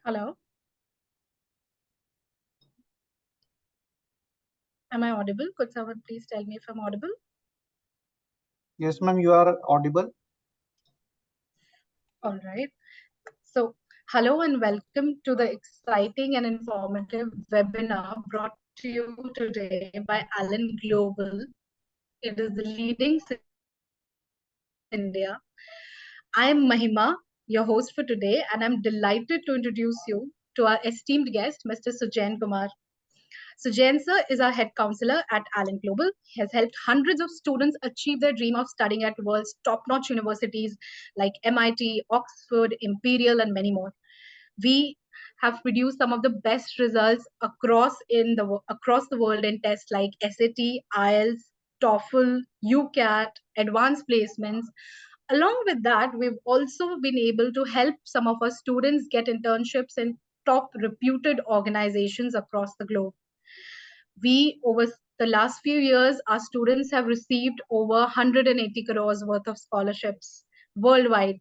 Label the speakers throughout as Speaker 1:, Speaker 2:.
Speaker 1: Hello, am I audible? Could someone please tell me if I'm audible?
Speaker 2: Yes, ma'am, you are audible.
Speaker 1: All right. So, hello and welcome to the exciting and informative webinar brought to you today by Allen Global. It is the leading citizen across India. I'm Mahima, your host for today, and I'm delighted to introduce you to our esteemed guest, Mr. Sujain Kumar. Sujain sir is our head counselor at Allen Global. He has helped hundreds of students achieve their dream of studying at world's top-notch universities like MIT, Oxford, Imperial, and many more. We have produced some of the best results across the world in tests like SAT, IELTS, TOEFL, UCAT, advanced placements. Along with that, we've also been able to help some of our students get internships in top reputed organizations across the globe. Over the last few years, our students have received over 180 crores worth of scholarships worldwide.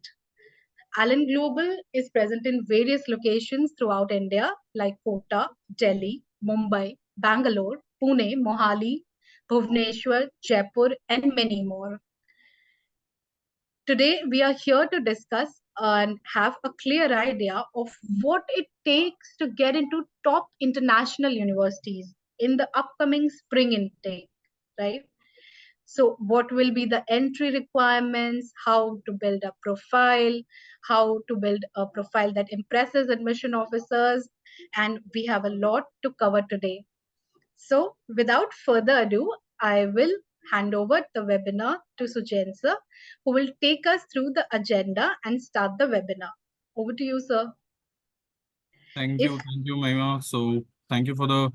Speaker 1: Allen Global is present in various locations throughout India like Kota, Delhi, Mumbai, Bangalore, Pune, Mohali, Bhubaneswar, Jaipur, and many more. Today, we are here to discuss and have a clear idea of what it takes to get into top international universities in the upcoming spring intake, right? So, what will be the entry requirements, how to build a profile, how to build a profile that impresses admission officers, and we have a lot to cover today. So, without further ado, I will hand over the webinar to Sujain sir, who will take us through the agenda and start the webinar. Over to you, sir. If
Speaker 3: Thank you, Mahima. So thank you for the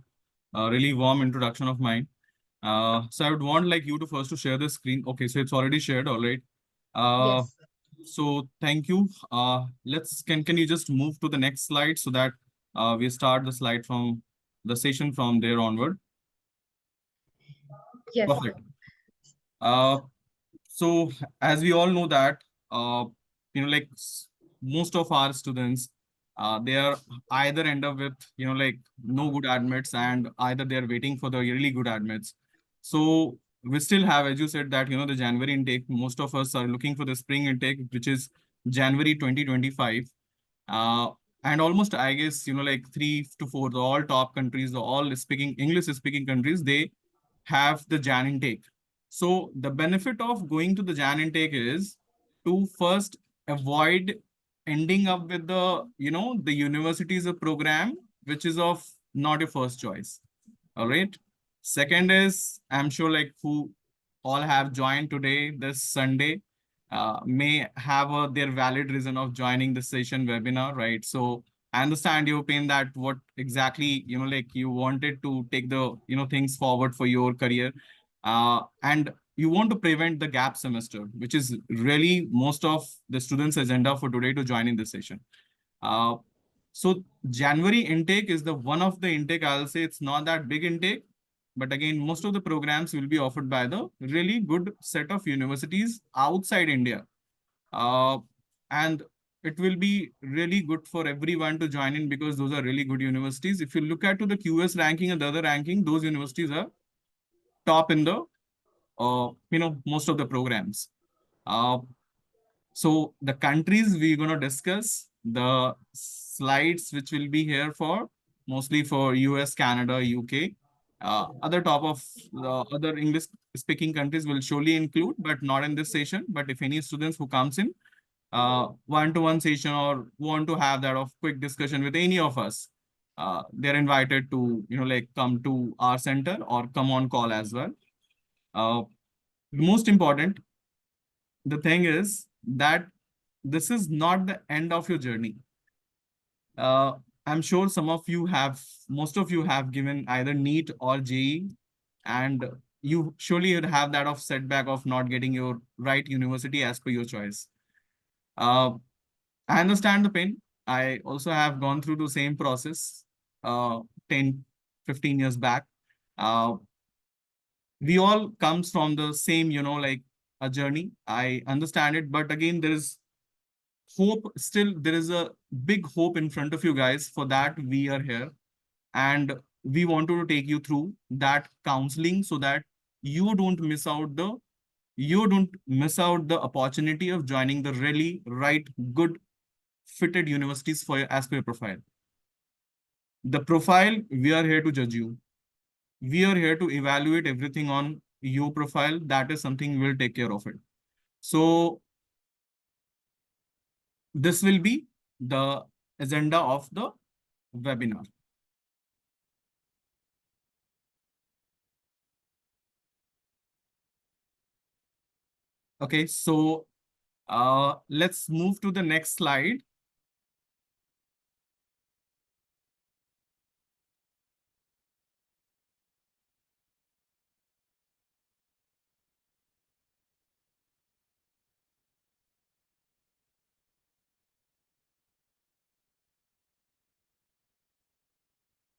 Speaker 3: really warm introduction of mine. So I would want like you to first to share the screen. Okay, so it's already shared, all right. Uh,
Speaker 1: yes,
Speaker 3: so thank you. Let's can you just move to the next slide so that we start the slide from the session from there onward.
Speaker 1: yes, sir.
Speaker 3: Perfect. Uh, so as we all know that uh, like most of our students they are either end up with like no good admits and either they are waiting for the really good admits. So we still have, as you said, that the January intake. Most of us are looking for the spring intake, which is January 2025. uh, and almost, I guess, like 3 to 4, the all top countries, the all speaking English speaking countries, they have the Jan intake. So the benefit of going to the Jan intake is to first avoid ending up with the universities a program which is of not your first choice. All right. Second is, I'm sure like who all have joined today, this Sunday, may have their valid reason of joining the session webinar, right? So I understand your pain that what exactly, like you wanted to take the, things forward for your career. And you want to prevent the gap semester, which is really most of the students' agenda for today to join in this session. Uh, so January intake is the one of the intake, I'll say it's not that big intake, but again, most of the programs will be offered by the really good set of universities outside India. Uh, and it will be really good for everyone to join in because those are really good universities. If you look at to the QS ranking and the other ranking, those universities are top in the most of the programs. Uh, so the countries we're going to discuss, the slides which will be here for mostly for US, Canada, UK. Other top of the other English speaking countries will surely include, but not in this session. But if any students who comes in one-to-one session or want to have that of quick discussion with any of us, they're invited to, like come to our center or come on call as well. Uh, Most important, the thing is that this is not the end of your journey. Uh, I'm sure most of you have given either NEET or JEE, and you surely would have that of setback of not getting your right university as per your choice. Uh, I understand the pain. I also have gone through the same process uh, 10, 15 years back. Uh, we all comes from the same, like a journey. I understand it, but again, there is hope, still there is a big hope in front of you guys. For that, we are here. And we wanted to take you through that counseling so that you don't miss out the opportunity of joining the really right, good, fitted universities for your as per your profile. The profile, we are here to judge you. We are here to evaluate everything on your profile. That is something we'll take care of it. So this will be the agenda of the webinar. Okay, so let's move to the next slide.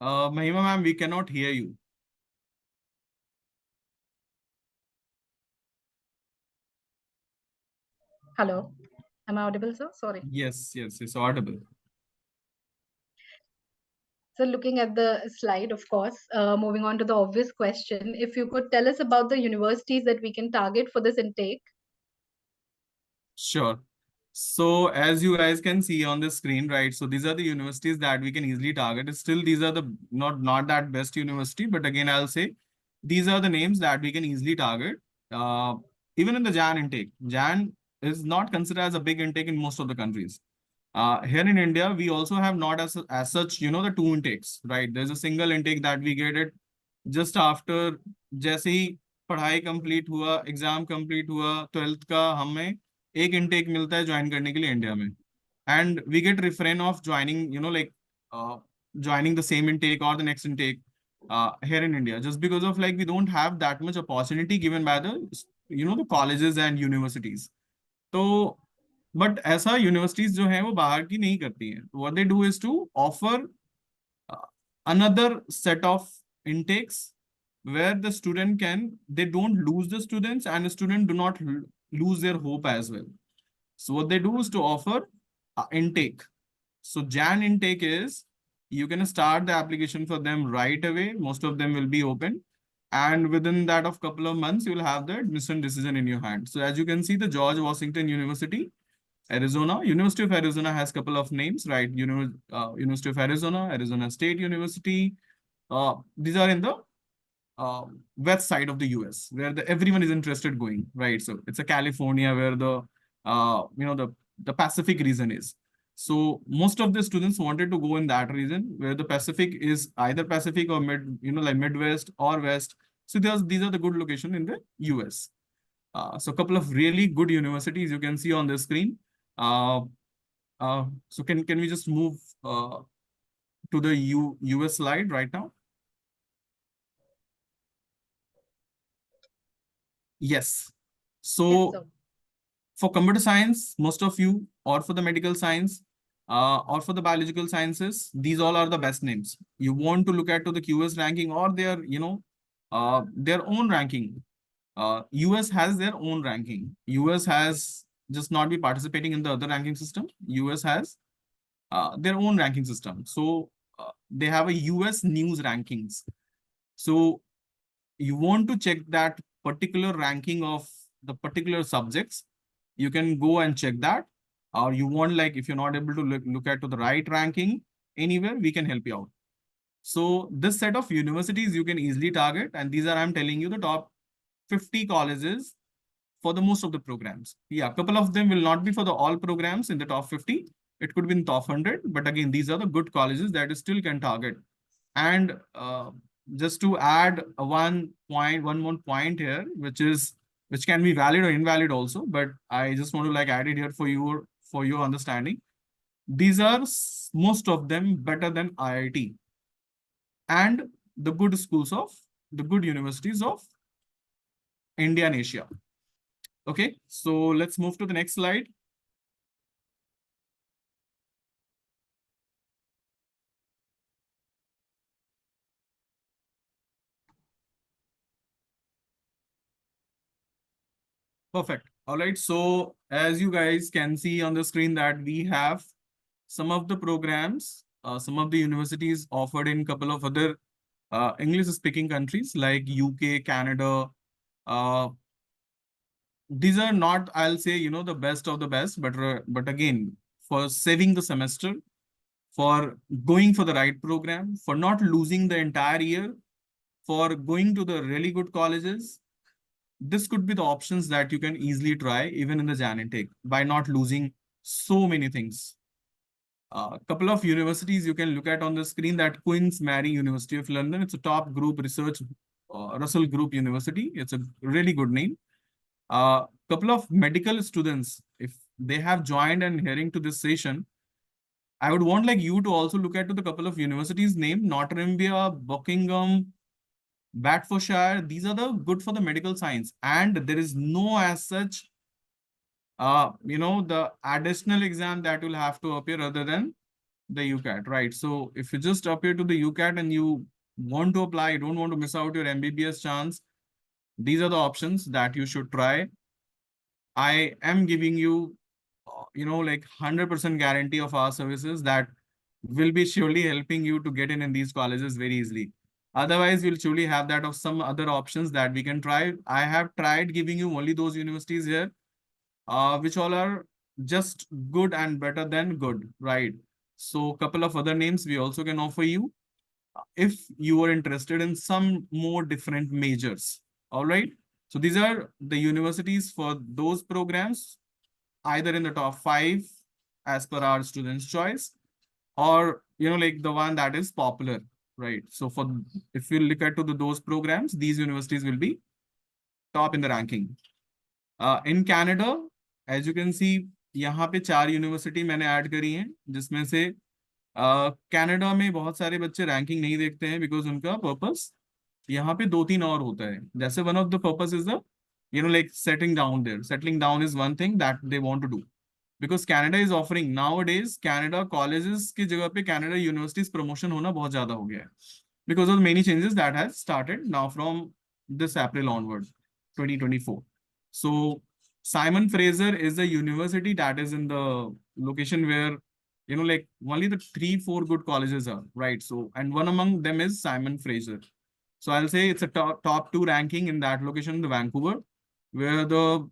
Speaker 3: Mahima ma'am, we cannot hear you.
Speaker 1: Hello, am I audible, sir? Sorry.
Speaker 3: Yes, it's audible.
Speaker 1: So looking at the slide, of course, moving on to the obvious question, if you could tell us about the universities that we can target for this intake.
Speaker 3: Sure. So as you guys can see on the screen, right? So these are the universities that we can easily target. Still, these are the not that best university, but again, I'll say these are the names that we can easily target. Uh, Even in the JAN intake, JAN is not considered as a big intake in most of the countries. Here in India, we also have not as such, the two intakes, right? There's a single intake that we get it just after जैसे ही पढ़ाई complete हुआ, exam complete हुआ, 12th का हमें एक intake मिलता है join करने के लिए इंडिया में. And we get refrain of joining, joining the same intake or the next intake here in India, just because of like we don't have that much opportunity given by the colleges and universities. तो but ऐसा universities जो है वो बाहर की नहीं करती हैं. What they do is to offer another set of intakes where the student they don't lose the students and the student do not lose their hope as well. So what they do is to offer intake. So Jan intake is you can start the application for them right away. Most of them will be open. And within that of couple of months, you will have the admission decision in your hand. So as you can see, the George Washington University, Arizona, University of Arizona has couple of names, right? University of Arizona, Arizona State University. These are in the west side of the US, where everyone is interested going, right? So it's a California where the Pacific region is. So most of the students wanted to go in that region where the Pacific is either Pacific or like Midwest or West. So these are the good location in the US. So a couple of really good universities you can see on the screen. So can we just move to the US slide right now? Yes. So
Speaker 1: Yes,
Speaker 3: for computer science, most of you, or for the medical science, or for the biological sciences, these all are the best names. You want to look at to the QS ranking or their own ranking. US has their own ranking. US has just not be participating in the other ranking system. US has their own ranking system. So they have a US news rankings. So you want to check that particular ranking of the particular subjects, you can go and check that. Or you want, like, if you're not able to look at to the right ranking anywhere, we can help you out. So this set of universities you can easily target, and these are, I'm telling you, the top 50 colleges for the most of the programs. Yeah, a couple of them will not be for the all programs in the top 50. It could be in top 100, but again, these are the good colleges that you still can target. And just to add one more point here, which can be valid or invalid also, but I just want to like add it here for your understanding. These are most of them better than IIT and the good schools of the good universities of India and Asia. Okay, so let's move to the next slide. Perfect. All right, so as you guys can see on the screen that we have some of the programs, some of the universities offered in couple of other English speaking countries like UK, Canada. Uh, these are not, I'll say, the best of the best, but again, for saving the semester, for going for the right program, for not losing the entire year, for going to the really good colleges, this could be the options that you can easily try even in the Jan intake by not losing so many things. A couple of universities you can look at on the screen, that Queen's Mary University of London. It's a top group research, Russell Group University. It's a really good name. Couple of medical students, if they have joined and hearing to this session, I would want like you to also look at to the couple of universities name, Northumbria, Buckingham, Bedfordshire. These are the good for the medical science, and there is no as such, the additional exam that will have to appear other than the UCAT, right? So if you just appear to the UCAT and you want to apply, you don't want to miss out your MBBS chance, these are the options that you should try. I am giving you, like 100% guarantee of our services that will be surely helping you to get in these colleges very easily. Otherwise, we'll surely have that of some other options that we can try. I have tried giving you only those universities here, which all are just good and better than good, right? So a couple of other names we also can offer you if you are interested in some more different majors. All right. So these are the universities for those programs, either in the top 5 as per our students' choice, or like the one that is popular, right? So for if you look at those programs, these universities will be top in the ranking. In Canada, as you can see, यहाँ पे 4 university मैंने add करी हैं, जिसमें से Canada में बहुत सारे बच्चे रैंकिंग नहीं देखते हैं बिकॉज उनका पर्पस यहाँ पे 2-3 और होता है. जैसे one of the purpose is the like settling down there. Settling down is one thing that they want to do. Because Canada is offering nowadays, Canada colleges की जगह पे Canada universities promotion होना बहुत ज्यादा हो गया है. Because of many changes that has started now from this April onward, 2024. So Simon Fraser is a university that is in the location where, like only the 3-4 good colleges are, right? So, and one among them is Simon Fraser. So I'll say it's a top 2 ranking in that location in the Vancouver, where the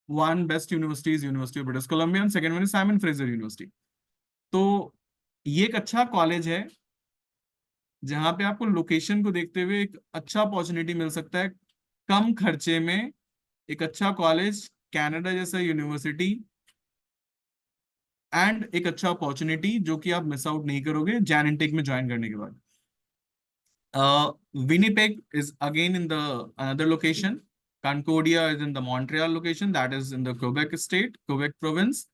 Speaker 3: one best university is University of British Columbia and second one is Simon Fraser University. तो ये एक अच्छा college है जहां पे आपको location को देखते हुए एक अच्छा अपॉर्चुनिटी मिल सकता है कम खर्चे में. एक अच्छा कॉलेज, कनाडा जैसा यूनिवर्सिटी, एंड एक अच्छा अपॉर्चुनिटी जो कि आप मिस आउट नहीं करोगे जैन इनटेक में ज्वाइन करने के बाद. Winnipeg is again in the another location. Concordia is in the Montreal location, that is in the Quebec state, Quebec province.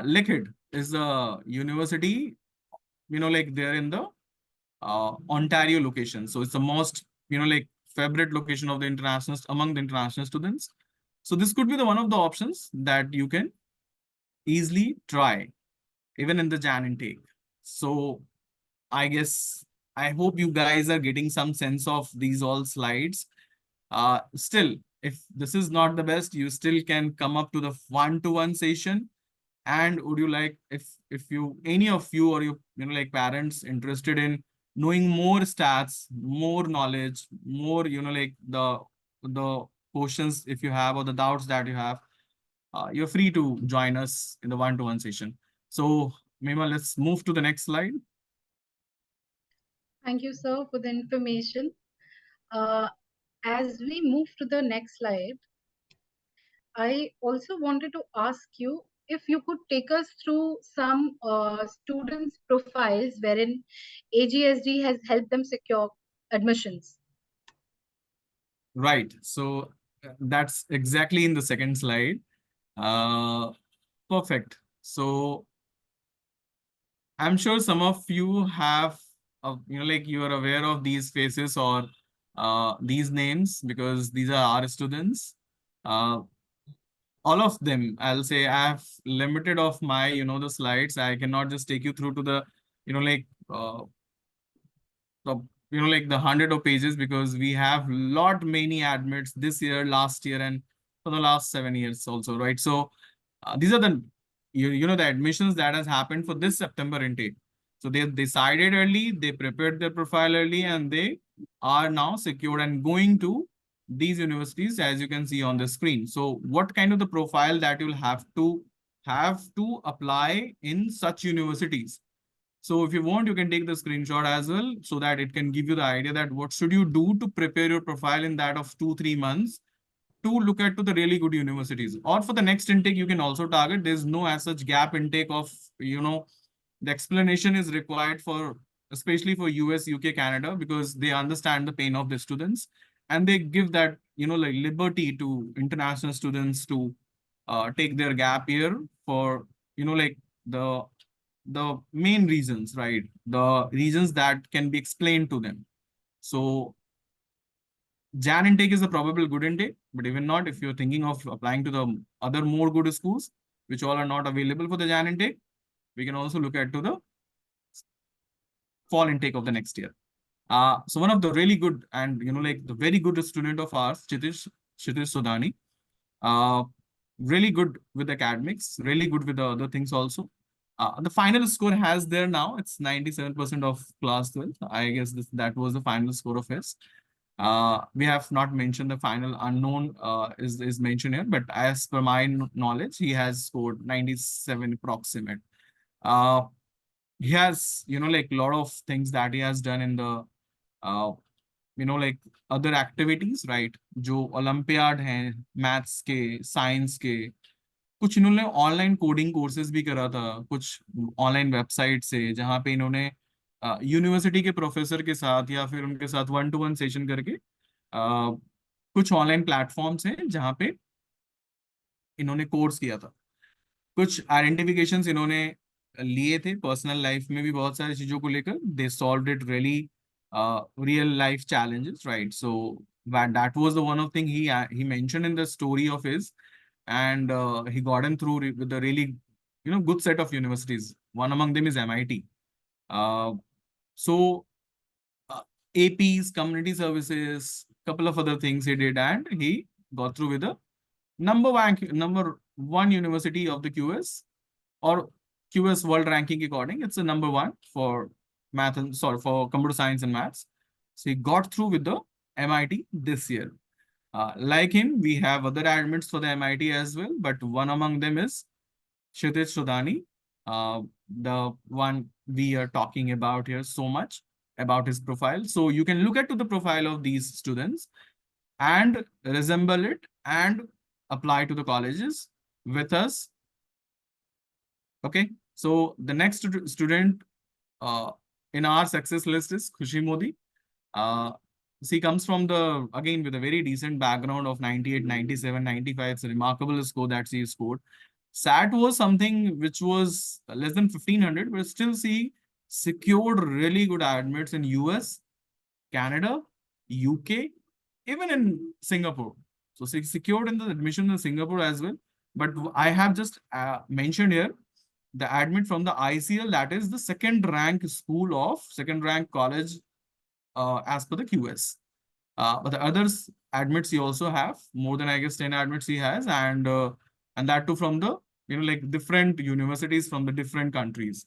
Speaker 3: Liquid is the university, like they're in the Ontario location. So it's the most, like favorite location of the international among the international students. So this could be the one of the options that you can easily try, even in the Jan intake. So I guess I hope you guys are getting some sense of these all slides. Still, if this is not the best, you still can come up to the one-to-one session. And would you like, if you any of you or you like parents interested in knowing more stats, more knowledge, more like the questions if you have or the doubts that you have, you're free to join us in the one-to-one session. So Mima, let's move to the next slide.
Speaker 1: Thank you, sir, for the information. As we move to the next slide, I also wanted to ask you if you could take us through some students' profiles wherein AGSD has helped them secure admissions.
Speaker 3: Right. So that's exactly in the second slide. Perfect. So I'm sure some of you have, like you are aware of these faces or these names because these are our students. All of them, I'll say I have limited of my, the slides. I cannot just take you through to the, like, the, like the 100 of pages because we have lot many admits this year, last year, and for the last 7 years also, right? So these are the the admissions that has happened for this September intake. So they decided early, they prepared their profile early, and they are now secured and going to these universities, as you can see on the screen. So what kind of the profile that you'll have to apply in such universities? So if you want, you can take the screenshot as well, so that it can give you the idea that what should you do to prepare your profile in that of 2-3 months to look at to the really good universities. Or for the next intake, you can also target. There's no as such gap intake of, the explanation is required for, especially for US, UK, Canada, because they understand the pain of the students, and they give that, like liberty to international students to take their gap year for, like the main reasons, right? The reasons that can be explained to them. So Jan intake is a probable good intake, but even not, if you're thinking of applying to the other more good schools, which all are not available for the Jan intake, we can also look at to the fall intake of the next year. So one of the really good and, like the very good student of ours, Kshitish Sodani, uh, really good with academics, really good with the other things also. The final score has there now, it's 97% of class 12. I guess that was the final score of his. We have not mentioned the final unknown is mentioned here, but as per my knowledge, he has scored 97 approximate. He has, like a lot of things that he has done in the, like other activities, right? जो olympiad हैं maths के science के, कुछ इन्होंने online coding courses भी करा था, कुछ ऑनलाइन वेबसाइट से, जहाँ पे इन्होंने यूनिवर्सिटी के प्रोफेसर के साथ या फिर उनके साथ 1-to-1 सेशन करके कुछ ऑनलाइन प्लेटफॉर्म्स हैं जहाँ पे इन्होंने कोर्स किया था। कुछ आइडेंटिफिकेशंस इन्होंने लिए थे पर्सनल लाइफ में भी, बहुत सारी चीजों को लेकर they solved it really real life challenges, right? So that was the one of thing he mentioned in the story of his, and he got him through with a really good set of universities. One among them is MIT. So APs, community services, couple of other things he did, and he got through with the number one university of the QS, or QS world ranking according. It's the number one for for computer science and maths. So he got through with the MIT this year. Like him, we have other admits for the MIT as well, but one among them is Kshitish Sodani, the one we are talking about here so much about his profile. So you can look at to the profile of these students and resemble it and apply to the colleges with us. Okay, so the next student in our success list is Khushi Modi. She comes from again with a very decent background of 98, 97, 95. It's a remarkable score that she scored. SAT was something which was less than 1500, but still she secured really good admits in US, Canada, UK, even in Singapore. So she secured in the admission in Singapore as well. But I have just mentioned here the admit from the ICL, that is the second rank college as per the QS. But the others admits he also have more than, I guess, 10 admits he has, and that too from the like different universities from the different countries.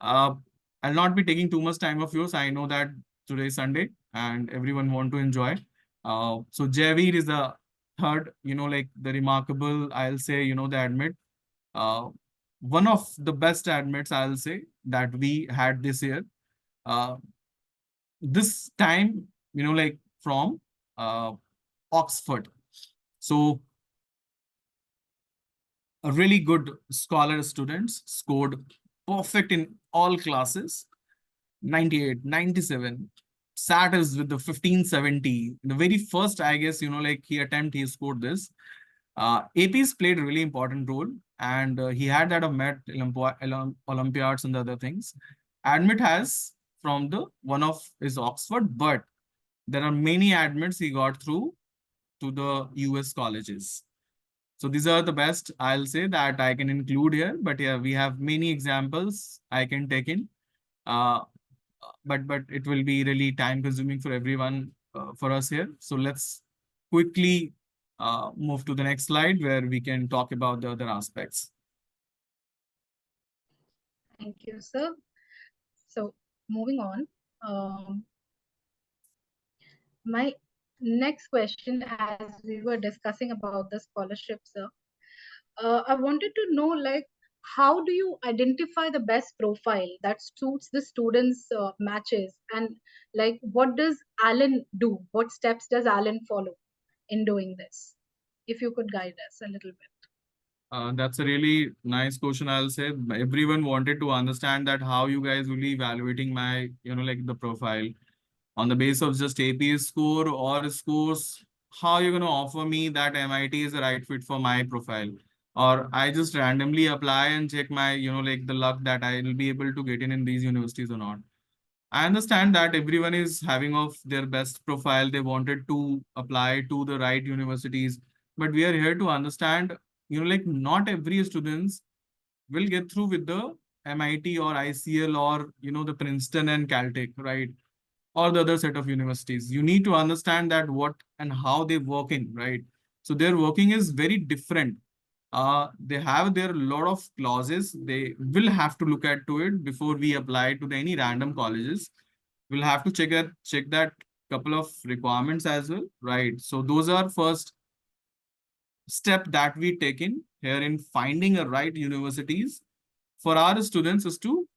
Speaker 3: I'll not be taking too much time of yours. I know that today is Sunday and everyone want to enjoy. So Javeer is the third, like the remarkable, I'll say, the admit. One of the best admits, I'll say, that we had this year. This time, like from Oxford. So a really good scholar students scored perfect in all classes, 98, 97. SAT is with the 1570. The very first, I guess, like he scored this. APs played a really important role, and he had that of Met Olympiads and the other things. Admit has from the one of his Oxford, but there are many admits he got through to the US colleges. So these are the best, I'll say, that I can include here. But yeah, we have many examples I can take in. But it will be really time consuming for everyone, for us here. So let's quickly move to the next slide where we can talk about the other aspects.
Speaker 1: Thank you, sir. So moving on, my next question, as we were discussing about the scholarship, sir, I wanted to know, like, how do you identify the best profile that suits the students' matches, and like, what does Alan do? What steps does Alan follow in doing this? If you could guide us a little bit.
Speaker 3: That's a really nice question, I'll say. Everyone wanted to understand that how you guys will be evaluating my, like the profile on the basis of just AP score or scores. How you're going to offer me that MIT is the right fit for my profile? Or I just randomly apply and check my, like the luck that I will be able to get in these universities or not. I understand that everyone is having of their best profile. They wanted to apply to the right universities, but we are here to understand, like not every students will get through with the MIT or ICL or, the Princeton and Caltech, right? Or the other set of universities. You need to understand that what and how they work in, right? So their working is very different. They have their lot of clauses. They will have to look at to it before we apply to any random colleges. We'll have to check that couple of requirements as well, right? So those are first step that we take in here in finding a right universities for our students is to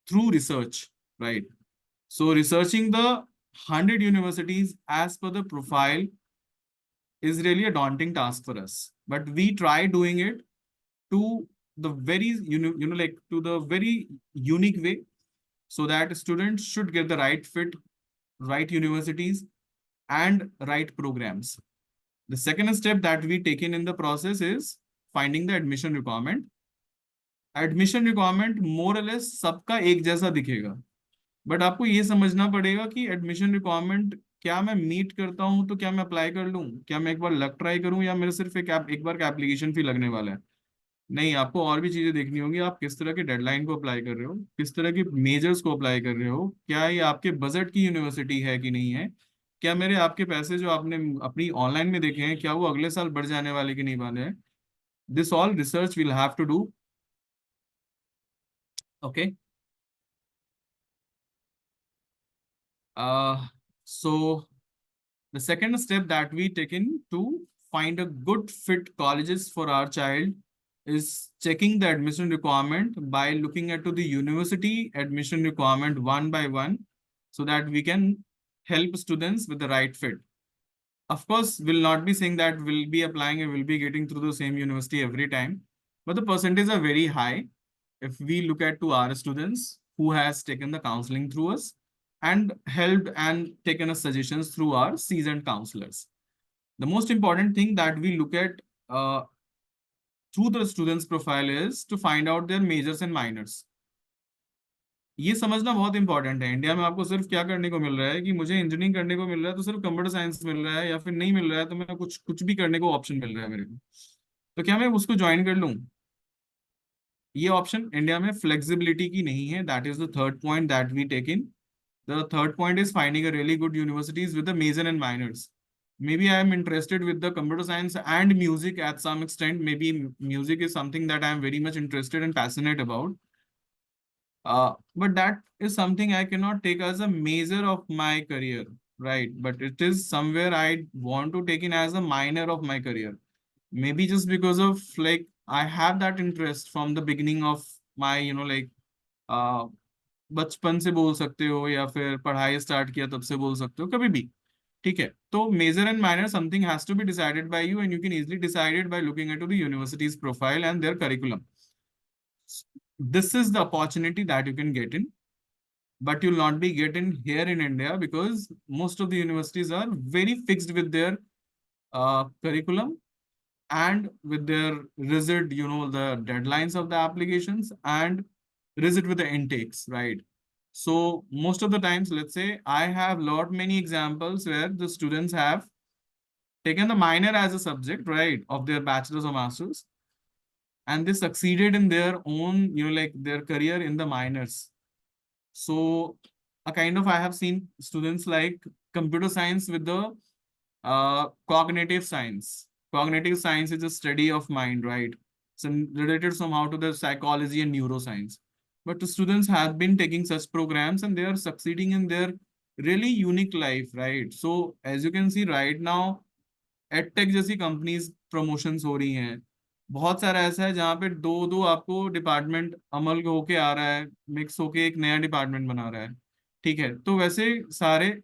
Speaker 3: through research, right? So researching the 100 universities as per the profile is really a daunting task for us. But we try doing it to the very, like to the very unique way so that students should get the right fit, right universities and right programs. The second step that we taken in the process is finding the admission requirement. Admission requirement more or less सबका एक जैसा दिखेगा. But आपको ये समझना पड़ेगा कि admission requirement क्या मैं मीट करता हूँ तो क्या मैं अप्लाई कर लूँ, क्या मैं एक बार लक ट्राई करूँ या मेरे सिर्फ एक बार का एप्लीकेशन फी लगने वाला है. नहीं, आपको और भी चीजें देखनी होगी. आप किस तरह के डेडलाइन को अप्लाई कर रहे हो, किस तरह की मेजर्स को अप्लाई कर रहे हो, क्या ये आपके बजट की यूनिवर्सिटी है कि नहीं है, क्या मेरे आपके पैसे जो आपने अपनी ऑनलाइन में देखे हैं क्या वो अगले साल बढ़ जाने वाले कि नहीं वाले हैं. This all research will have to do. Okay. So the second step that we take in to find a good fit colleges for our child is checking the admission requirement by looking at to the university admission requirement one by one so that we can help students with the right fit. Of course, we'll not be saying that we'll be applying and we'll be getting through the same university every time, but the percentages are very high if we look at to our students who has taken the counseling through us and helped and taken us suggestions through our seasoned counselors. The most important thing that we look at through the students' profile is to find out their majors and minors. ये समझना बहुत important है. India में आपको सिर्फ क्या करने को मिल रहा है कि मुझे इंजीनियरिंग करने को मिल रहा है तो सिर्फ कंप्यूटर साइंस मिल रहा है, या फिर नहीं मिल रहा है तो मैं कुछ भी करने को ऑप्शन मिल रहा है मेरे को, तो क्या मैं उसको ज्वाइन कर लूँ. ये ऑप्शन इंडिया में फ्लेक्सिबिलिटी की नहीं है. That is the third point that we take in. The third point is finding a really good universities with the major and minors. Maybe I am interested with the computer science and music at some extent. Maybe music is something that I am very much interested and passionate about. But that is something I cannot take as a major of my career, right? But it is somewhere I want to take in as a minor of my career. Maybe just because of like I have that interest from the beginning of my, बचपन से बोल सकते हो या फिर पढ़ाई start किया तब से बोल सकते हो, कभी भी ठीक है. तो major and minor something has to be decided by you and you can easily decide by looking at the universities profile and their curriculum. This is the opportunity that you can get in, but you'll not be getting here in India because most of the universities are very fixed with their curriculum and with their rigid, the deadlines of the applications and rigid with the intakes, right? So most of the times, let's say I have many examples where the students have taken the minor as a subject, right, of their bachelor's or master's, and they succeeded in their own, like their career in the minors. So a kind of I have seen students like computer science with the Cognitive science. Cognitive science is a study of mind, right? It's related somehow to the psychology and neuroscience. But the students have been taking such programs and they are succeeding in their really unique life, right? So as you can see right now, edtech जैसी companies promotions हो रही हैं. बहुत सारा ऐसा है जहाँ पे दो दो आपको डिपार्टमेंट अमल होके आ रहा है, मिक्स होके एक नया डिपार्टमेंट बना रहा है. ठीक है, तो वैसे सारे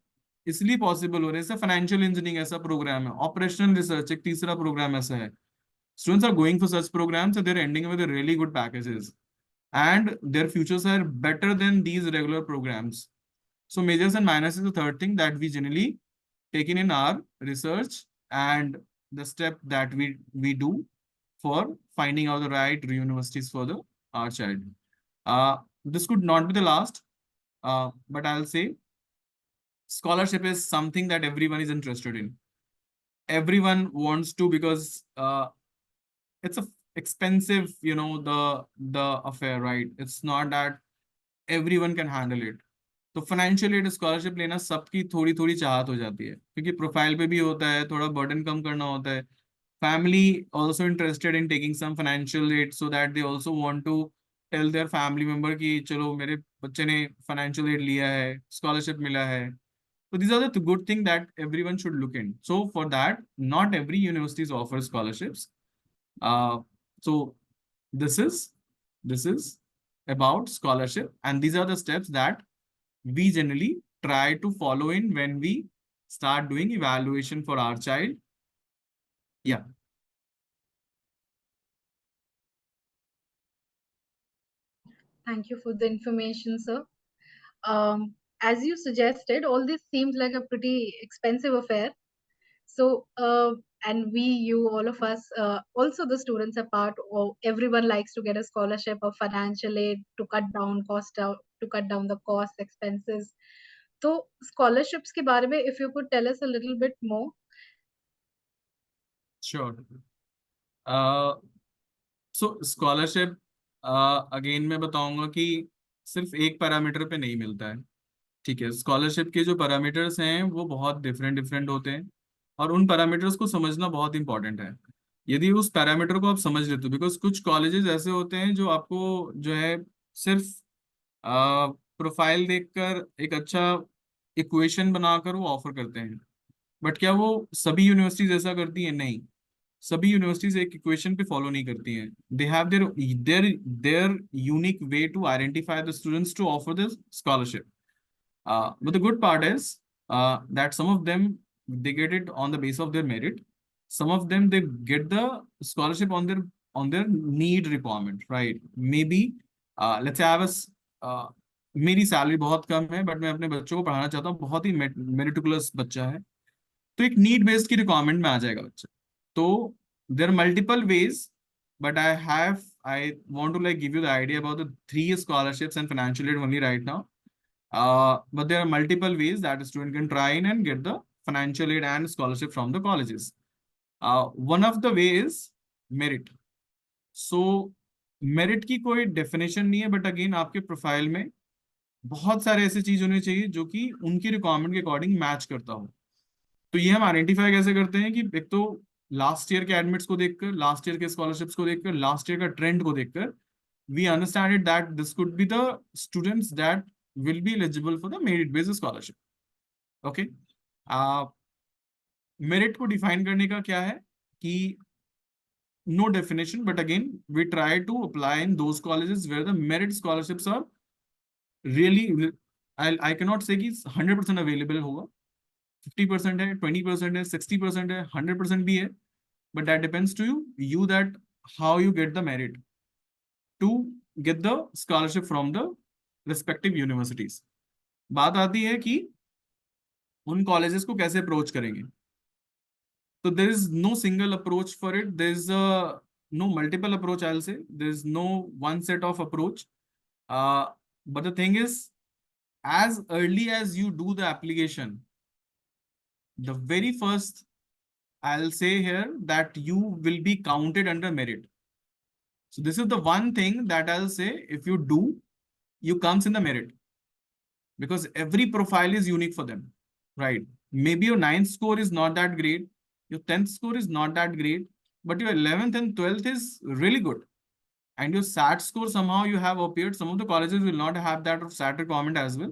Speaker 3: इसलिए पॉसिबल हो रहे हैं. जैसे फाइनेंशियल इंजीनियरिंग ऐसा प्रोग्राम है, ऑपरेशनल रिसर्च एक तीसरा प्रोग्राम ऐसा है. Students are going for such programs and they're ending with a really good packages and their futures are better than these regular programs. So majors and minors is the third thing that we generally taken in our research and the step that we do for finding out the right universities for the our child. This could not be the last, but I'll say scholarship is something that everyone is interested in. Everyone wants to because it's a expensive, the affair, right? It's not that everyone can handle it. तो financial aid scholarship लेना सबकी थोड़ी थोड़ी चाहत हो जाती है, क्योंकि प्रोफाइल पे भी होता है, थोड़ा बर्डन कम करना होता है. Family also interested in taking some financial aid so that they also want to tell their family member कि चलो मेरे बच्चे ने फाइनेंशियल एड लिया है, स्कॉलरशिप मिला है. So these are the good thing that everyone should look in. So for that, not every universities offer scholarships. So this is about scholarship, and these are the steps that we generally try to follow in when we start doing evaluation for our child. Yeah.
Speaker 1: Thank you for the information, sir. As you suggested, all this seems like a pretty expensive affair. So, and you, all of us, also the students are part of, everyone likes to get a scholarship or financial aid to cut down to cut down the cost expenses. So, scholarships के बारे में, if you could tell us a little bit more.
Speaker 3: Sure. So scholarship again मैं बताऊंगा कि सिर्फ एक parameter पे नहीं मिलता है. ठीक है, स्कॉलरशिप के जो पैरामीटर्स हैं वो बहुत डिफरेंट डिफरेंट होते हैं, और उन पैरामीटर्स को समझना बहुत इंपॉर्टेंट है. यदि उस पैरामीटर को आप समझ लेते हो, बिकॉज कुछ कॉलेजेस ऐसे होते हैं जो आपको जो है सिर्फ प्रोफाइल देखकर एक अच्छा इक्वेशन बनाकर वो ऑफर करते हैं. बट क्या वो सभी यूनिवर्सिटीज ऐसा करती हैं? नहीं, सभी यूनिवर्सिटीज एक इक्वेशन पे फॉलो नहीं करती हैं. They have their unique way to identify the students to offer the scholarship. But the good part is that some of them they get it on the basis of their merit. Some of them they get the scholarship on their need requirement, right? Maybe let's say I was मेरी salary बहुत कम है but मैं अपने बच्चों को पढ़ाना चाहता हूँ, बहुत ही मेरिटोकुलस बच्चा है, तो एक नीड बेस्ड की रिक्वायरमेंट में आ जाएगा बच्चा. तो there multiple ways, but I want to like give you the idea about the 3 scholarships and financial aid only right now. But there are multiple ways that a student can try in and get the financial aid and scholarship from the colleges. One of the way is merit. So merit की कोई definition नहीं है, but again आपके profile में बहुत सारे ऐसे चीज होने चाहिए जो कि उनकी रिक्वायरमेंट के अकॉर्डिंग मैच करता हो. तो ये हम आइडेंटिफाई कैसे करते हैं कि एक तो लास्ट ईयर के एडमिट्स को देखकर, लास्ट ईयर के स्कॉलरशिप्स को देखकर, लास्ट ईयर का ट्रेंड को देखकर we understand it that this could be the students that will be eligible for the merit based scholarship. Okay. Merit को define करने का क्या है कि no definition, but again we try to apply in those colleges where the merit scholarships are really, I cannot say कि 100% available होगा. 50% है, 20% है, 60% है, 100% भी है, but that depends to you that how you get the merit to get the scholarship from the respective universities. बात आती है कि उन कॉलेजेस को कैसे अप्रोच करेंगे. तो there is no single approach for it. There is no multiple approach, I'll say. There is no one set of approach. But the thing is, as early as you do the application, the very first, I'll say here that you will be counted under merit. So this is the one thing that I'll say, if you do, you comes in the merit, because every profile is unique for them, right? maybe your 9th score is not that great, your 10th score is not that great, but your 11th and 12th is really good. And your SAT score somehow you have appeared. Some of the colleges will not have that of SAT requirement as well,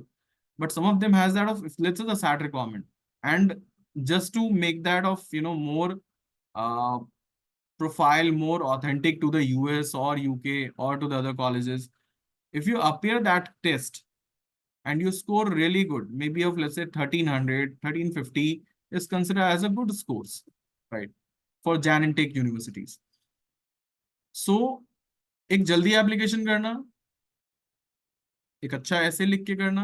Speaker 3: but some of them has that of, let's say, the SAT requirement. And just to make that of, more uh, profile, more authentic to the US or UK or to the other colleges, if you appear that test and you score really good, maybe of, let's say, 1300, 1350 is considered as a good scores, right? For Jan intake universities. So, एक जल्दी application करना, एक अच्छा ऐसे लिख के करना,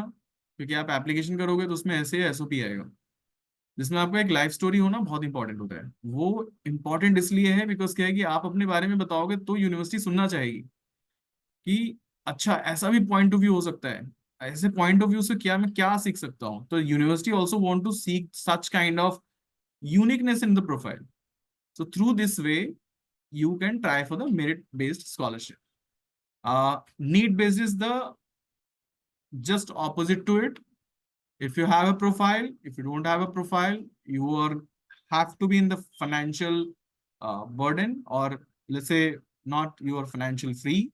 Speaker 3: क्योंकि आप एप्लीकेशन करोगे तो उसमें ऐसे एसओपी आएगा जिसमें आपका एक लाइफ स्टोरी होना बहुत इंपॉर्टेंट होता है। वो इंपॉर्टेंट इसलिए है बिकॉज क्या है कि आप अपने बारे में बताओगे तो यूनिवर्सिटी सुनना चाहेगी कि अच्छा ऐसा भी पॉइंट ऑफ व्यू हो सकता है, ऐसे पॉइंट ऑफ व्यू से क्या मैं क्या सीख सकता हूँ। तो university also want to seek such kind of uniqueness in the profile. So through this way, you can try for the merit-based scholarship. Need-based is the just opposite to it. If you have a profile, if you don't have a profile, you have to be in the financial burden, or let's say not, you are financial free.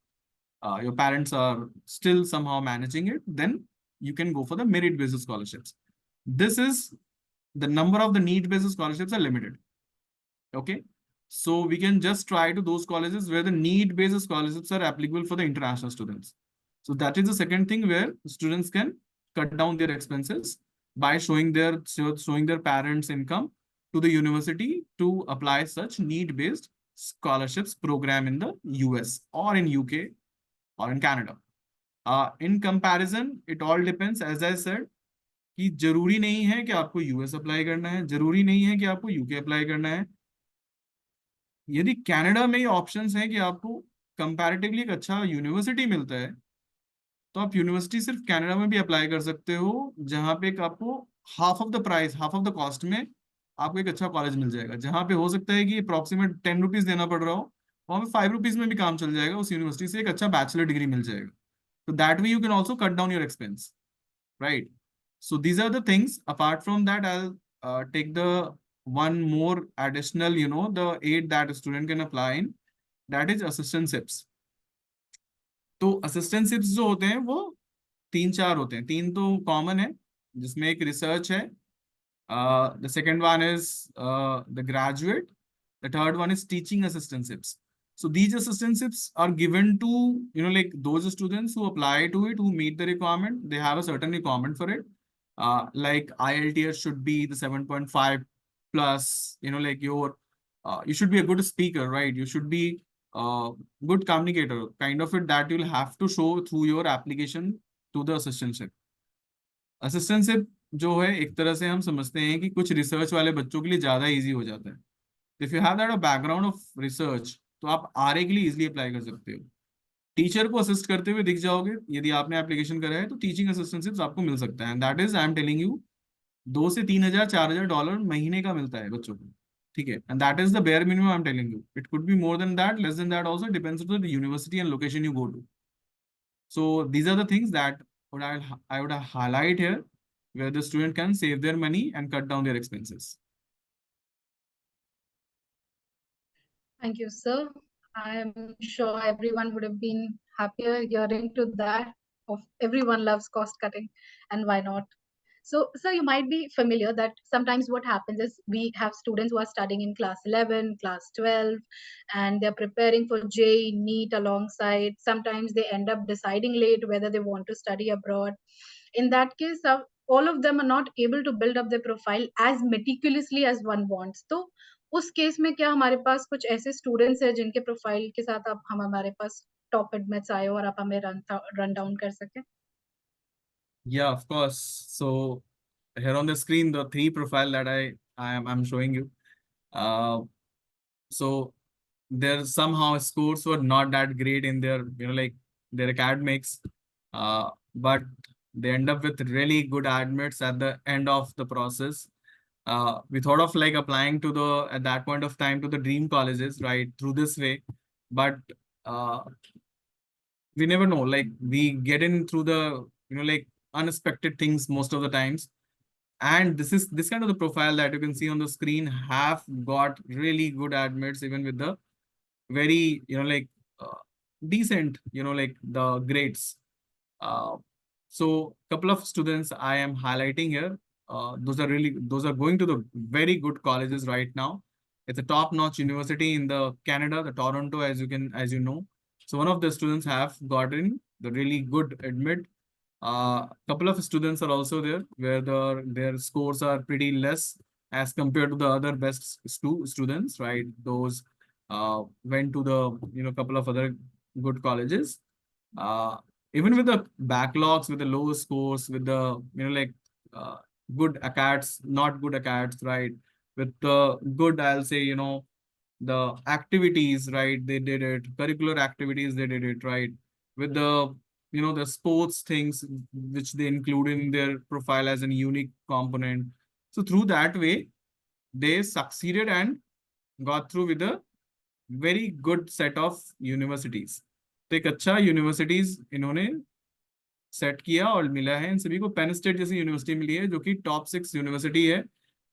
Speaker 3: Your parents are still somehow managing it, then you can go for the merit-based scholarships. This is the number of the need-based scholarships are limited. Okay. So we can just try to those colleges where the need-based scholarships are applicable for the international students. So that is the second thing where students can cut down their expenses by showing their parents' income to the university to apply such need-based scholarships program in the US or in UK or in Canada. In comparison, it all depends, as I said, कि जरूरी नहीं है कि आपको US apply करना है, जरूरी नहीं है कि आपको यूके अप्लाई करना है। यदि कनाडा में ये ऑप्शंस हैं कि आपको कंपैरेटिवली एक अच्छा यूनिवर्सिटी मिलता है, तो आप यूनिवर्सिटी सिर्फ कनाडा में भी अप्लाई कर सकते हो, जहां पे आपको half of the price, half of the cost में आपको एक अच्छा कॉलेज मिल जाएगा, जहां पे हो सकता है कि अप्रोक्सीमेट 10 रुपीज देना पड़ रहा हो, वहां पे 5 रुपीज में भी काम चल जाएगा, उस यूनिवर्सिटी से एक अच्छा बैचलर डिग्री मिल जाएगा। तो that way you can also cut down your expense, right? So these are the things. Apart from that, I'll take the one more additional, the aid that a student can apply in, that is assistantships. तो assistantships जो होते हैं वो 3-4 होते हैं। 3 तो common है, जिसमें एक रिसर्च है, the second one is the graduate, the third one is teaching assistantships. So these assistantships are given to, like those students who apply to it, who meet the requirement. They have a certain requirement for it. Like IELTS should be the 7.5 plus, like you should be a good speaker, right? You should be a good communicator, kind of it, that you'll have to show through your application to the assistantship. Assistantship जो है, एक तरह से हम समझते हैं कि कुछ रिसर्च वाले बच्चों के लिए ज्यादा इजी हो जाता है। If you have that background of research, तो आप आरए के लिए इजीली अप्लाई कर सकते हो। टीचर को असिस्ट करते हुए दिख जाओगे, यदि आपने एप्लीकेशन करा है तो टीचिंग असिस्टेंशिप आपको मिल सकता है। And that is, I am telling you, 2 से 3,000 4,000 डॉलर महीने का मिलता है बच्चों को, ठीक है। And that is the bare minimum I am telling you. It could be more than that, less than that also, depends on the university and location you go to. So these are the things that I would highlight here, where the student can save their money and cut down their expenses.
Speaker 1: Thank you, sir. I am sure everyone would have been happier hearing to that. Of everyone loves cost cutting, and why not? So, you might be familiar that sometimes what happens is we have students who are studying in class 11, class 12, and they're preparing for JEE, NEET alongside. Sometimes they end up deciding late whether they want to study abroad. In that case, all of them are not able to build up their profile as meticulously as one wants. तो उस case में क्या हमारे पास कुछ ऐसे students हैं जिनके profile के साथ आप हमारे पास टॉप एडमिट्स आए और आप हमें रन डाउन कर सकें?
Speaker 3: Yeah, of course. So here on the screen, the 3 profile that I'm showing you. So their somehow scores were not that great in their, like their academics, but they end up with really good admits at the end of the process. We thought of like applying to at that point of time, to the dream colleges, right, through this way, but we never know, like we get in through the, like unexpected things most of the times. And this kind of the profile that you can see on the screen have got really good admits, even with the very, uh, decent, the grades. Uh, so couple of students I am highlighting here. Those are going to the very good colleges right now. It's a top-notch university in the Canada, the Toronto, as you know. So one of the students have gotten the really good admit. Couple of students are also there where their scores are pretty less as compared to the other best students, right? Those went to the couple of other good colleges. Uh, Even with the backlogs, with the low scores, with the uh, good acads, not good acads, right? With the good, I'll say, the activities, right? They did it. Curricular activities, they did it, right? With the the sports things which they include in their profile as a unique component. So through that way, they succeeded and got through with a very good set of universities. तो एक अच्छा universities इन्होंने set किया और मिला है इन सभी को। पेन स्टेट जैसी यूनिवर्सिटी मिली है जो कि टॉप 6 यूनिवर्सिटी है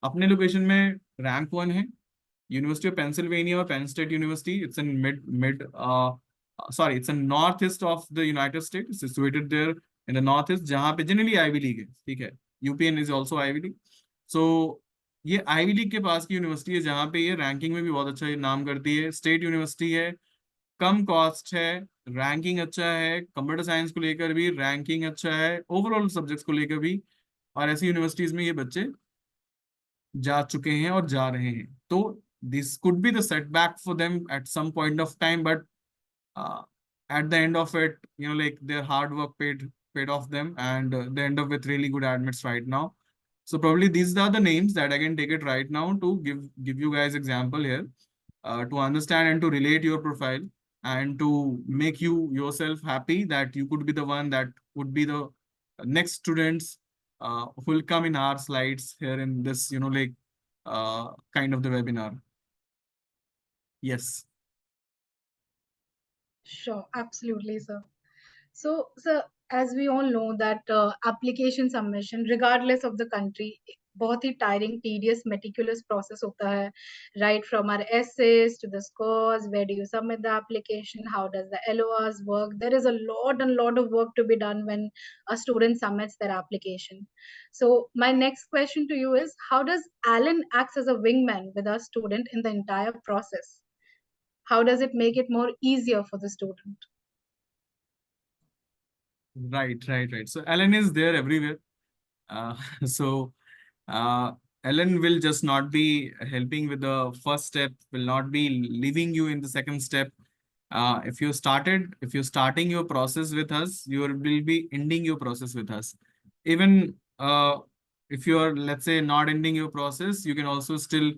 Speaker 3: अपने लोकेशन में, रैंक 1 है। यूनिवर्सिटी ऑफ पेंसिल्वेनिया और Penn State university, it's in mid sorry, it's in northeast of the United States. It's situated there in the northeast, जहाँ पे जनरली आईवी लीग है, ठीक है। यूपीएन इज ऑल्सो आईवी लीग। सो ये ivy league के पास की university है जहाँ पे ये रैंकिंग में भी बहुत अच्छा ये नाम करती है। स्टेट यूनिवर्सिटी है, कम कॉस्ट है, रैंकिंग अच्छा है, कंप्यूटर साइंस को लेकर भी रैंकिंग अच्छा है, ओवरऑल सब्जेक्ट्स को लेकर भी। और ऐसी यूनिवर्सिटीज में ये बच्चे जा चुके हैं और जा रहे हैं। तो this could be the setback for them at some point of time, but at the end of it, their hard work paid off them, and they end up with really good admits right now. So probably these are the names that I can take it right now to give you guys example here, to understand and to relate your profile, and to make you yourself happy that you could be the one that would be the next students who will come in our slides here in this kind of the webinar. Yes.
Speaker 1: Sure, absolutely, sir. So, sir, as we all know that application submission, regardless of the country, बहुत ही tiring, tedious, meticulous process होता है, right from our essays to the scores, where do you submit the application, how does the LORs work? There is a lot of work to be done when a student submits their application. So my next question to you is, how does Alan acts as a wingman with a student in the entire process? How does it make it more easier for the student?
Speaker 3: Right. So Alan is there everywhere. Uh, so uh, Ellen will just not be helping with the first step, will not be leaving you in the second step. If you're starting your process with us, you will be ending your process with us. Even if you are, let's say, not ending your process, you can also still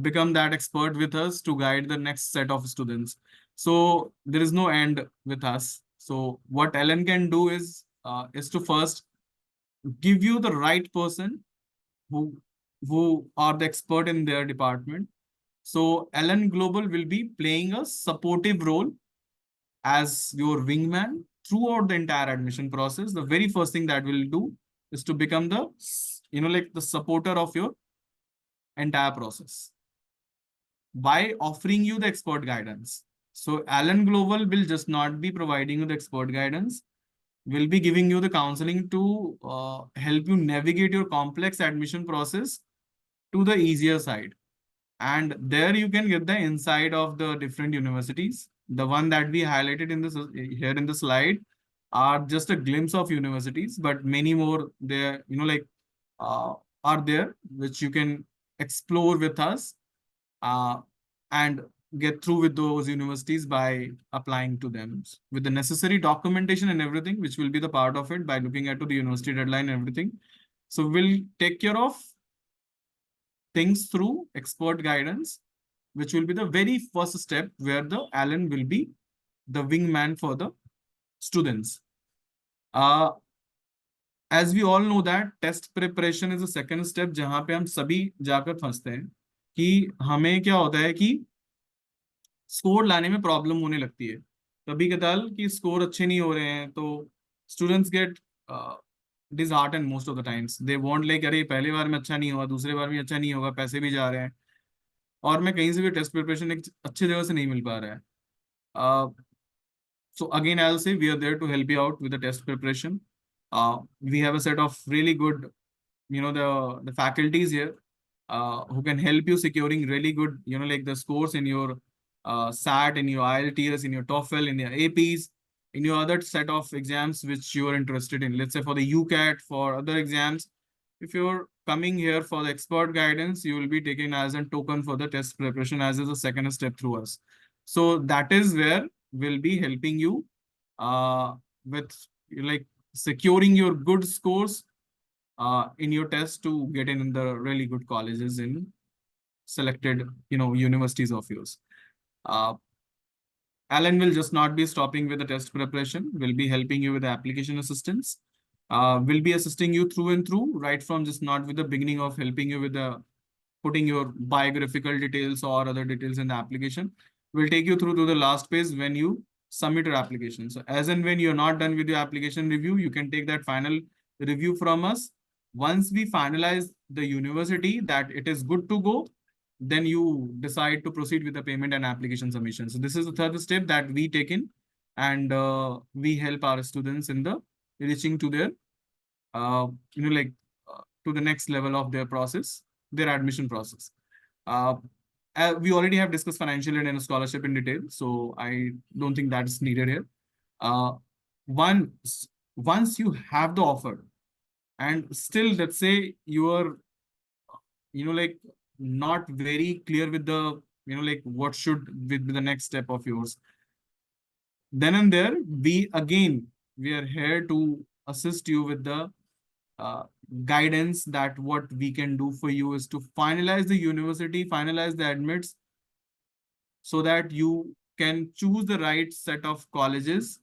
Speaker 3: become that expert with us to guide the next set of students. So there is no end with us. So what Ellen can do is to first give you the right person who are the expert in their department. So Ellen Global will be playing a supportive role as your wingman throughout the entire admission process. The very first thing that we'll do is to become the the supporter of your entire process by offering you the expert guidance. So Ellen Global will just not be providing you the expert guidance, will be giving you the counseling to help you navigate your complex admission process to the easier side. And there you can get the insight of the different universities. The one that we highlighted in this here in the slide are just a glimpse of universities, but many more there, are there, which you can explore with us and get through with those universities by applying to them with the necessary documentation and everything, which will be the part of it by looking at to the university deadline and everything. So we'll take care of things through expert guidance, which will be the very first step where the Alan will be the wingman for the students. As we all know that test preparation is the second step, जहाँ पे हम सभी जाकर फंसते हैं कि हमें क्या होता है कि स्कोर लाने में प्रॉब्लम होने लगती है। कभी कदाल कि स्कोर अच्छे नहीं हो रहे हैं तो students gate disheartened most of the times. They want like अरे पहले बार में अच्छा नहीं हुआ, दूसरे बार में अच्छा नहीं होगा, पैसे भी जा रहे हैं और मैं कहीं से भी टेस्ट प्रिपरेशन एक अच्छी जगह से नहीं मिल पा रहा है. So again, I'll say we are there to help you out with the test preparation. We have a set of really good, the faculties here who can help you securing really good, like the scores in your SAT, in your IELTS, in your TOEFL, in your APs, in your other set of exams which you are interested in. Let's say for the UCAT, for other exams. If you're coming here for the expert guidance, you will be taken as a token for the test preparation as is a second step through us. So that is where we'll be helping you with like securing your good scores in your test to get in the really good colleges in selected, universities of yours. Alan will just not be stopping with the test preparation. We'll be helping you with the application assistance. We'll be assisting you through and through, right from just not with the beginning of helping you with the putting your biographical details or other details in the application. We'll take you through to the last phase when you submit your application. So as and when you're not done with your application review, you can take that final review from us. Once we finalize the university that it is good to go, then you decide to proceed with the payment and application submission. So this is the third step that we take in, and we help our students in the reaching to their, to the next level of their process, their admission process. We already have discussed financial aid and scholarship in detail, so I don't think that's needed here. Once you have the offer, and still, let's say you are, not very clear with the, what should with the next step of yours. Then and there, we are here to assist you with the guidance that what we can do for you is to finalize the university, finalize the admits, so that you can choose the right set of colleges,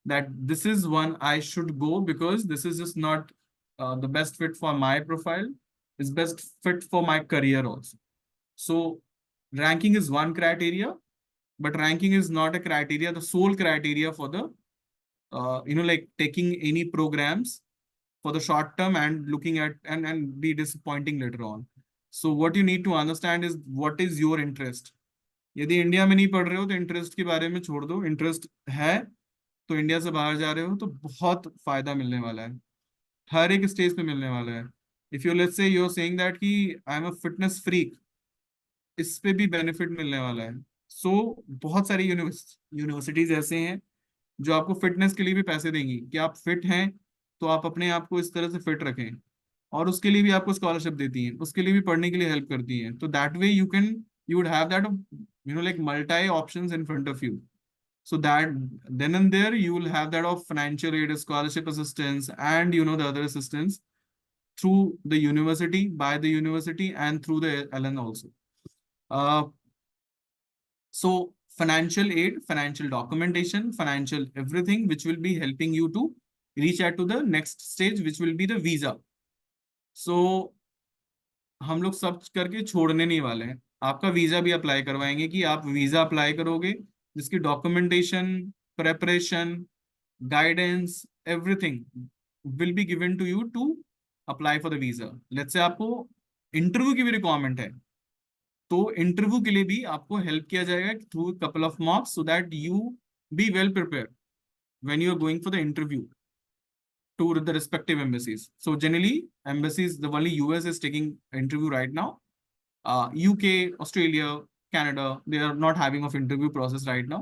Speaker 3: that this is one I should go because this is just not the best fit for my profile, is best fit for my career also. So ranking is one criteria, but ranking is not a criteria, the sole criteria for the, taking any programs for the short term and looking at and be disappointing later on. So what you need to understand is what is your interest. यदि India में नहीं पढ़ रहे हो तो interest के बारे में छोड़ दो. इंटरेस्ट है तो इंडिया से बाहर जा रहे हो तो बहुत फायदा मिलने वाला है, हर एक स्टेज पे मिलने वाला है. If you let's say you are saying that कि I am a fitness freak, इस पे भी बेनिफिट मिलने वाला है. सो बहुत सारी यूनिवर्सिटीज ऐसे हैं जो आपको फिटनेस के लिए भी पैसे देंगी कि आप फिट हैं तो आप अपने आप को इस तरह से फिट रखें, और उसके लिए भी आपको स्कॉलरशिप देती हैं, उसके लिए भी पढ़ने के लिए हेल्प करती हैं. तो that way you would have that, like multi options in front of you. So that then and there you will have that of financial aid, scholarship assistance, and the other assistance through the university, by the university, and through the LN also. So financial aid, financial documentation, financial everything, which will be helping you to reach out to the next stage, which will be the visa. So हम लोग सब करके छोड़ने नहीं वाले हैं, आपका visa भी अप्लाई करवाएंगे कि आप वीजा अप्लाई करोगे, जिसकी documentation, preparation, guidance, everything will be given to you to apply for the visa. Let's say आपको इंटरव्यू की भी रिक्वायरमेंट है, तो इंटरव्यू के लिए भी आपको हेल्प किया जाएगा through couple of mocks, so that you be well prepared when you are going for the interview to the respective embassies. So generally, embassies, the only US is taking interview right now. UK, Australia, Canada, they are not having of interview process right now.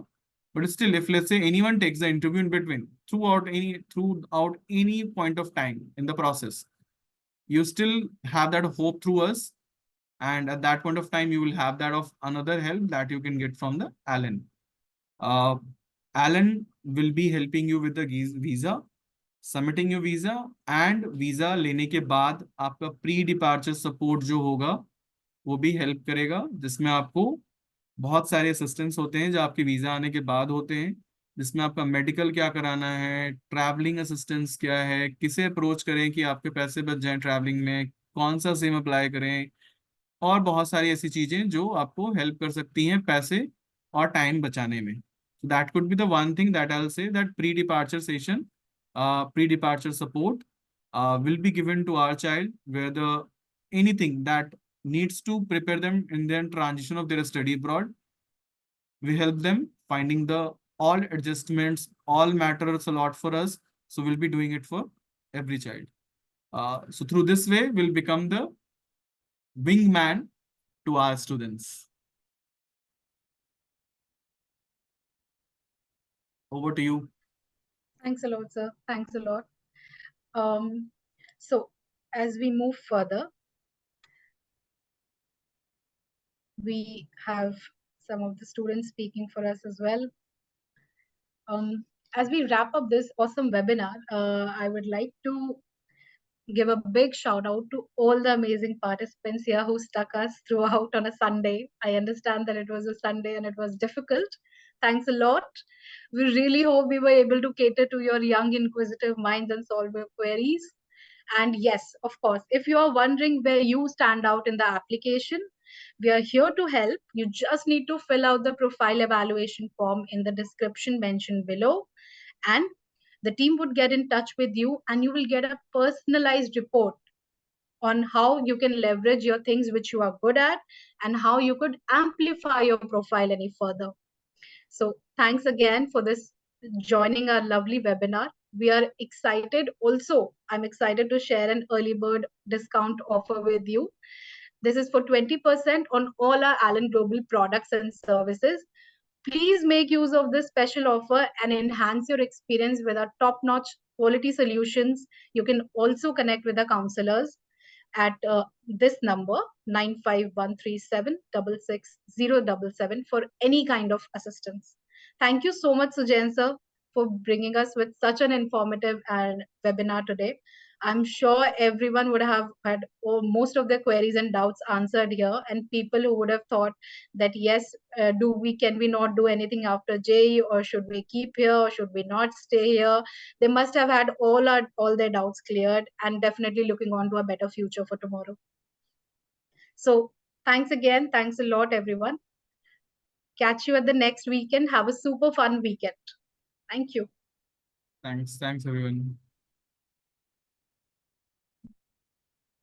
Speaker 3: But still, if let's say anyone takes the interview in between, throughout any point of time in the process, you still have that hope through us. And at that point of time, you will have that of another help that you can get from the Alan. Alan will be helping you with the visa, submitting your visa, and visa लेने के बाद आपका pre departure support जो होगा वो भी help करेगा, जिसमें आपको बहुत सारे असिस्टेंस होते हैं जो आपके वीजा आने के बाद होते हैं, जिसमें आपका मेडिकल क्या कराना है, ट्रैवलिंग असिस्टेंस क्या है, किसे अप्रोच करें कि आपके पैसे बच जाएं ट्रैवलिंग में, कौन सा सिम अप्लाई करें, और बहुत सारी ऐसी चीजें जो आपको हेल्प कर सकती हैं पैसे और टाइम बचाने में. That could be the one thing that I will say, that pre departure session, pre-departure support will be given to our child, where the anything that needs to prepare them in their transition of their study abroad, we help them finding the all adjustments, all matters a lot for us. So we'll be doing it for every child. So through this way, we'll become the wingman to our students. Over to you.
Speaker 1: Thanks a lot, sir. Thanks a lot. So as we move further, we have some of the students speaking for us as well. As we wrap up this awesome webinar, I would like to give a big shout out to all the amazing participants here who stuck us throughout on a Sunday. I understand that it was a Sunday and it was difficult. Thanks a lot. We really hope we were able to cater to your young, inquisitive minds and solve your queries. And yes, of course, if you are wondering where you stand out in the application, we are here to help. You just need to fill out the profile evaluation form in the description mentioned below, and the team would get in touch with you and you will get a personalized report on how you can leverage your things which you are good at and how you could amplify your profile any further. So thanks again for this joining our lovely webinar. We are excited. Also, I'm excited to share an early bird discount offer with you. This is for 20% on all our Allen Global products and services. Please make use of this special offer and enhance your experience with our top-notch quality solutions. You can also connect with the counselors at this number 95137 for any kind of assistance. Thank you so much, Sujain sir, for bringing us with such an informative and webinar today. I'm sure everyone would have had most of their queries and doubts answered here, and people who would have thought that yes, can we not do anything after JEE, or should we keep here, or should we not stay here? They must have had all their doubts cleared and definitely looking on to a better future for tomorrow. So thanks again. Thanks a lot, everyone. Catch you at the next weekend. Have a super fun weekend. Thank you.
Speaker 3: Thanks, everyone.